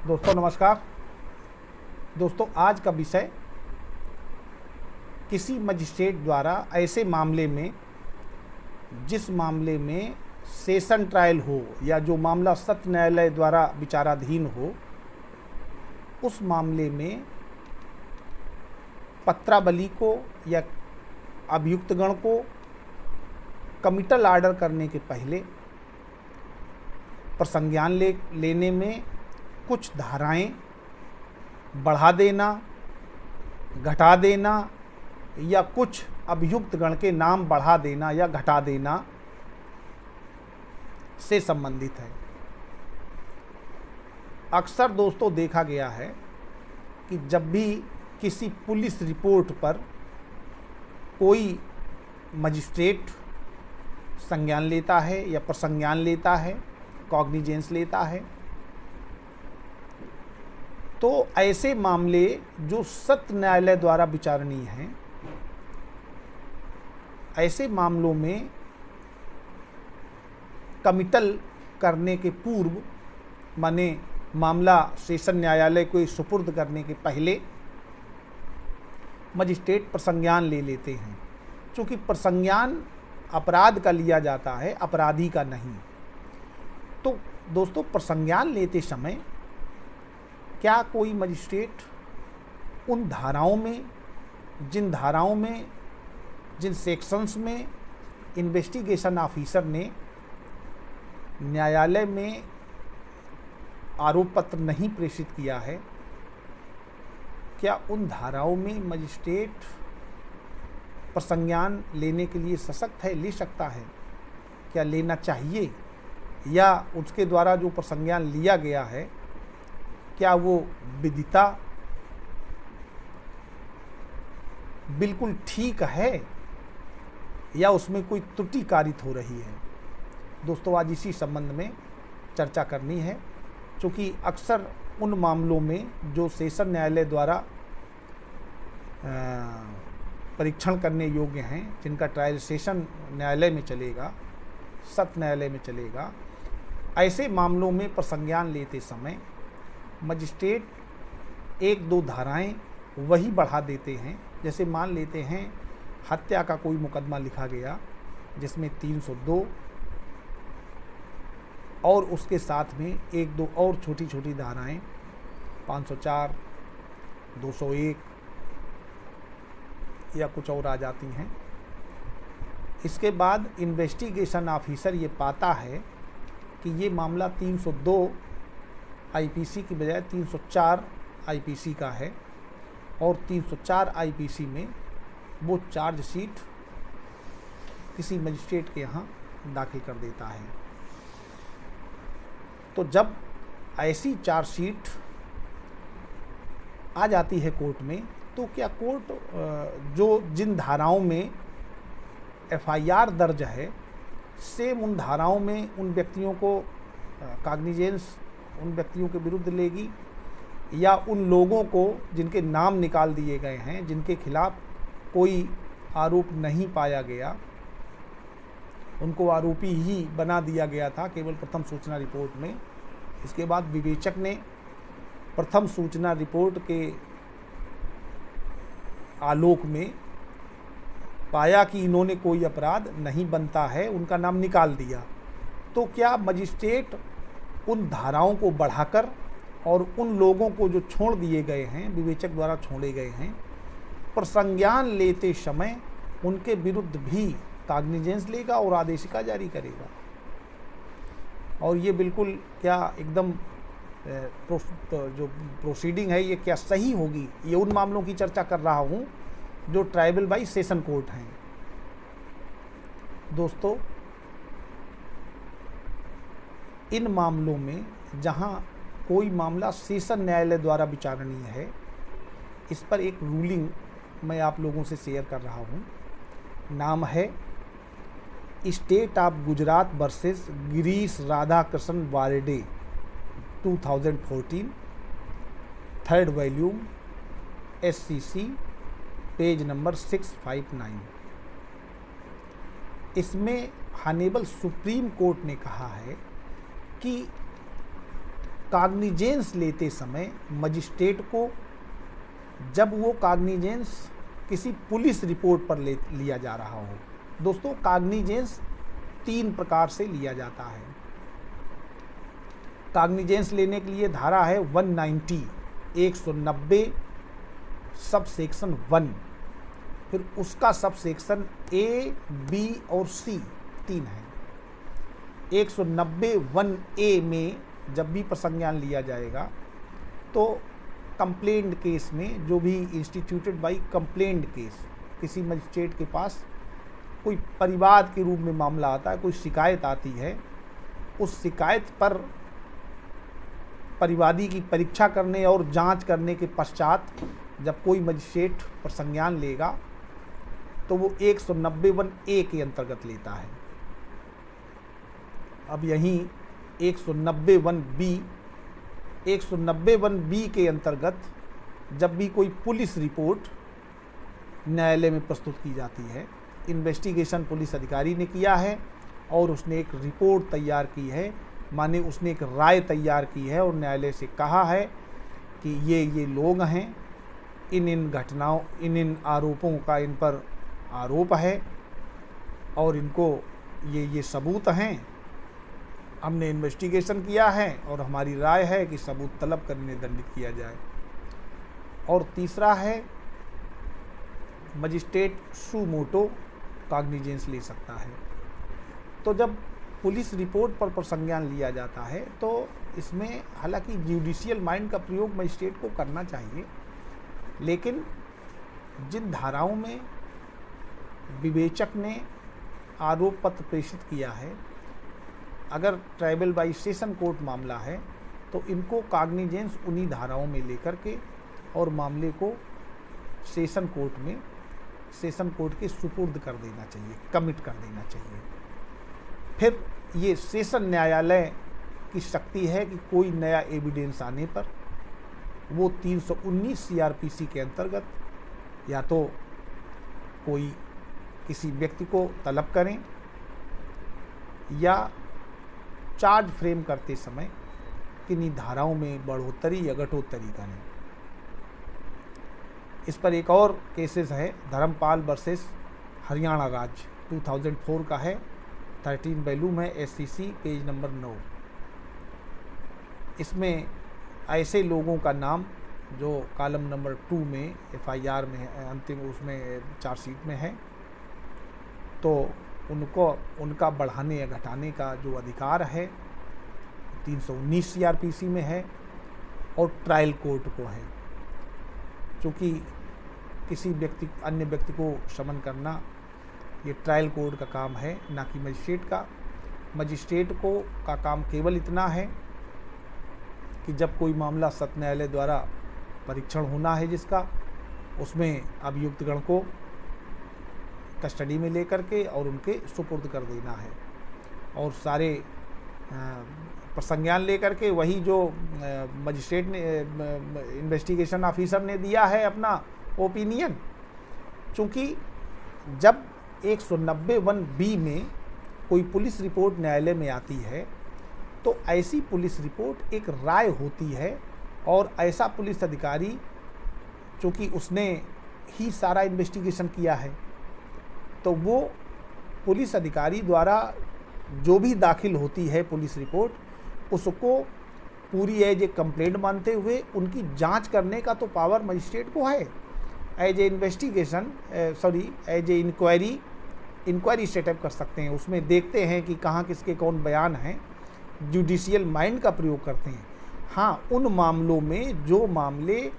दोस्तों नमस्कार। दोस्तों आज का विषय किसी मजिस्ट्रेट द्वारा ऐसे मामले में जिस मामले में सेशन ट्रायल हो या जो मामला सत्र न्यायालय द्वारा विचाराधीन हो, उस मामले में पत्रावली को या अभियुक्तगण को कमिटल आर्डर करने के पहले प्रसंज्ञान लेने में कुछ धाराएं बढ़ा देना, घटा देना या कुछ अभियुक्त गण के नाम बढ़ा देना या घटा देना से संबंधित है। अक्सर दोस्तों देखा गया है कि जब भी किसी पुलिस रिपोर्ट पर कोई मजिस्ट्रेट संज्ञान लेता है या प्रसंज्ञान लेता है, कॉग्निजेंस लेता है, तो ऐसे मामले जो सत्र न्यायालय द्वारा विचारणीय हैं, ऐसे मामलों में कमिटल करने के पूर्व, माने मामला सेशन न्यायालय को सुपुर्द करने के पहले मजिस्ट्रेट प्रसंज्ञान ले लेते हैं। चूँकि प्रसंज्ञान अपराध का लिया जाता है, अपराधी का नहीं। तो दोस्तों प्रसंज्ञान लेते समय क्या कोई मजिस्ट्रेट उन धाराओं में, जिन सेक्शंस में इन्वेस्टिगेशन ऑफिसर ने न्यायालय में आरोप पत्र नहीं प्रेषित किया है, क्या उन धाराओं में मजिस्ट्रेट प्रसंज्ञान लेने के लिए सशक्त है, ले सकता है? क्या लेना चाहिए? या उसके द्वारा जो प्रसंज्ञान लिया गया है, क्या वो विदिता बिल्कुल ठीक है या उसमें कोई त्रुटि कारित हो रही है? दोस्तों आज इसी संबंध में चर्चा करनी है, क्योंकि अक्सर उन मामलों में जो सेशन न्यायालय द्वारा परीक्षण करने योग्य हैं, जिनका ट्रायल सेशन न्यायालय में चलेगा, सत्र न्यायालय में चलेगा, ऐसे मामलों में प्रसंज्ञान लेते समय मजिस्ट्रेट एक दो धाराएं वही बढ़ा देते हैं। जैसे मान लेते हैं हत्या का कोई मुकदमा लिखा गया जिसमें 302 और उसके साथ में एक दो और छोटी छोटी धाराएं 504, 201 या कुछ और आ जाती हैं। इसके बाद इन्वेस्टिगेशन ऑफिसर ये पाता है कि ये मामला 302 आईपीसी की बजाय 304 आईपीसी का है और 304 आईपीसी में वो चार्जशीट किसी मजिस्ट्रेट के यहाँ दाखिल कर देता है। तो जब ऐसी चार्जशीट आ जाती है कोर्ट में, तो क्या कोर्ट जो जिन धाराओं में एफआईआर दर्ज है, सेम उन धाराओं में उन व्यक्तियों को कॉग्निजेंस उन व्यक्तियों के विरुद्ध लेगी, या उन लोगों को जिनके नाम निकाल दिए गए हैं, जिनके खिलाफ कोई आरोप नहीं पाया गया, उनको आरोपी ही बना दिया गया था केवल प्रथम सूचना रिपोर्ट में। इसके बाद विवेचक ने प्रथम सूचना रिपोर्ट के आलोक में पाया कि इन्होंने कोई अपराध नहीं बनता है, उनका नाम निकाल दिया। तो क्या मजिस्ट्रेट उन धाराओं को बढ़ाकर और उन लोगों को जो छोड़ दिए गए हैं, विवेचक द्वारा छोड़े गए हैं, प्रसंज्ञान लेते समय उनके विरुद्ध भी कॉग्निजेंस लेगा और आदेशिका जारी करेगा? और ये बिल्कुल क्या एकदम जो प्रोसीडिंग है ये क्या सही होगी? ये उन मामलों की चर्चा कर रहा हूँ जो ट्राइबल बाई सेशन कोर्ट हैं। दोस्तों इन मामलों में जहां कोई मामला सेशन न्यायालय द्वारा विचारणीय है, इस पर एक रूलिंग मैं आप लोगों से शेयर कर रहा हूं। नाम है state of Gujarat versus Girish Radhakrishna Warde 2014, 3rd volume, SCC, page number 659। इसमें हॉनरेबल सुप्रीम कोर्ट ने कहा है कि कॉग्निजेंस लेते समय मजिस्ट्रेट को, जब वो कॉग्निजेंस किसी पुलिस रिपोर्ट पर लिया जा रहा हो, दोस्तों कॉग्निजेंस 3 प्रकार से लिया जाता है। कॉग्निजेंस लेने के लिए धारा है 190 190 सब सेक्शन 1, फिर उसका सब सेक्शन ए, बी और सी 3 है। 190 1A में जब भी प्रसंज्ञान लिया जाएगा तो कंप्लेंट केस में, जो भी इंस्टीट्यूटेड बाय कंप्लेंट केस, किसी मजिस्ट्रेट के पास कोई परिवाद के रूप में मामला आता है, कोई शिकायत आती है, उस शिकायत पर परिवादी की परीक्षा करने और जांच करने के पश्चात जब कोई मजिस्ट्रेट प्रसंज्ञान लेगा तो वो 190 1A के अंतर्गत लेता है। अब यहीं 190 1B 190 1B के अंतर्गत जब भी कोई पुलिस रिपोर्ट न्यायालय में प्रस्तुत की जाती है, इन्वेस्टिगेशन पुलिस अधिकारी ने किया है और उसने एक रिपोर्ट तैयार की है, माने उसने एक राय तैयार की है और न्यायालय से कहा है कि ये लोग हैं, इन घटनाओं, इन आरोपों का इन पर आरोप है और इनको ये सबूत हैं, हमने इन्वेस्टिगेशन किया है और हमारी राय है कि सबूत तलब करने दंडित किया जाए। और तीसरा है मजिस्ट्रेट सुमोटो कॉग्निजेंस ले सकता है। तो जब पुलिस रिपोर्ट पर प्रसंज्ञान लिया जाता है तो इसमें हालांकि जुडिशियल माइंड का प्रयोग मजिस्ट्रेट को करना चाहिए, लेकिन जिन धाराओं में विवेचक ने आरोप पत्र प्रेषित किया है, अगर ट्राइबल बाई सेशन कोर्ट मामला है तो इनको कॉग्निजेंस उन्हीं धाराओं में लेकर के और मामले को सेशन कोर्ट में, सेशन कोर्ट के सुपुर्द कर देना चाहिए, कमिट कर देना चाहिए। फिर ये सेशन न्यायालय की शक्ति है कि कोई नया एविडेंस आने पर वो 319 CRPC के अंतर्गत या तो कोई किसी व्यक्ति को तलब करें या चार्ज फ्रेम करते समय किन्हीं धाराओं में बढ़ोतरी या घटोतरी करें। इस पर एक और केसेस है, धर्मपाल वर्सेस हरियाणा राज्य 2004 का है, 13 वॉल्यूम है, SCC पेज नंबर 9। इसमें ऐसे लोगों का नाम जो कॉलम नंबर 2 में FIR में है, अंतिम उसमें चार्जशीट में है, तो उनको उनका बढ़ाने या घटाने का जो अधिकार है 319 CRPC में है और ट्रायल कोर्ट को है। क्योंकि किसी व्यक्ति, अन्य व्यक्ति को समन करना ये ट्रायल कोर्ट का काम है, ना कि मजिस्ट्रेट का। मजिस्ट्रेट को का काम केवल इतना है कि जब कोई मामला सत्र न्यायालय द्वारा परीक्षण होना है जिसका, उसमें अभियुक्तगण को कस्टडी में लेकर के और उनके सुपुर्द कर देना है और सारे प्रसंज्ञान लेकर के वही जो मजिस्ट्रेट ने, इन्वेस्टिगेशन ऑफिसर ने दिया है अपना ओपिनियन। चूँकि जब 190 1B में कोई पुलिस रिपोर्ट न्यायालय में आती है तो ऐसी पुलिस रिपोर्ट एक राय होती है और ऐसा पुलिस अधिकारी, चूँकि उसने ही सारा इन्वेस्टिगेशन किया है, तो वो पुलिस अधिकारी द्वारा जो भी दाखिल होती है पुलिस रिपोर्ट, उसको पूरी एज ए कंप्लेंट मानते हुए उनकी जांच करने का तो पावर मजिस्ट्रेट को है। As a investigation as a inquiry set up कर सकते हैं, उसमें देखते हैं कि कहाँ किसके कौन बयान हैं, जुडिशियल माइंड का प्रयोग करते हैं। हाँ, उन मामलों में जो मामले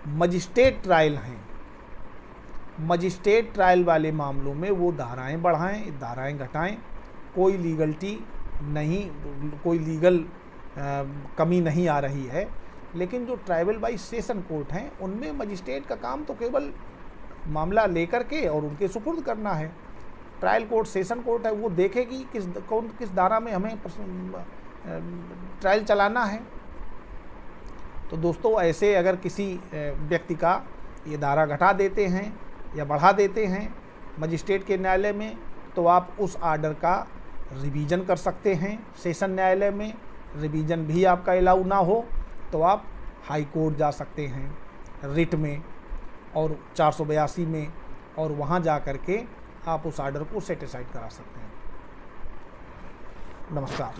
मजिस्ट्रेट ट्रायल हैं, मजिस्ट्रेट ट्रायल वाले मामलों में वो धाराएं बढ़ाएं, धाराएं घटाएं, कोई लीगलिटी नहीं, कोई लीगल कमी नहीं आ रही है। लेकिन जो ट्राइबल बाई सेशन कोर्ट हैं उनमें मजिस्ट्रेट का काम तो केवल मामला लेकर के और उनके सुपुर्द करना है। ट्रायल कोर्ट, सेशन कोर्ट है, वो देखेगी किस धारा में हमें ट्रायल चलाना है। तो दोस्तों, ऐसे अगर किसी व्यक्ति का ये धारा घटा देते हैं या बढ़ा देते हैं मजिस्ट्रेट के न्यायालय में, तो आप उस आर्डर का रिवीजन कर सकते हैं सेशन न्यायालय में रिवीजन भी आपका अलाउ ना हो तो आप हाई कोर्ट जा सकते हैं रिट में और 482 में, और वहाँ जा कर के आप उस आर्डर को सेट असाइड करा सकते हैं। नमस्कार।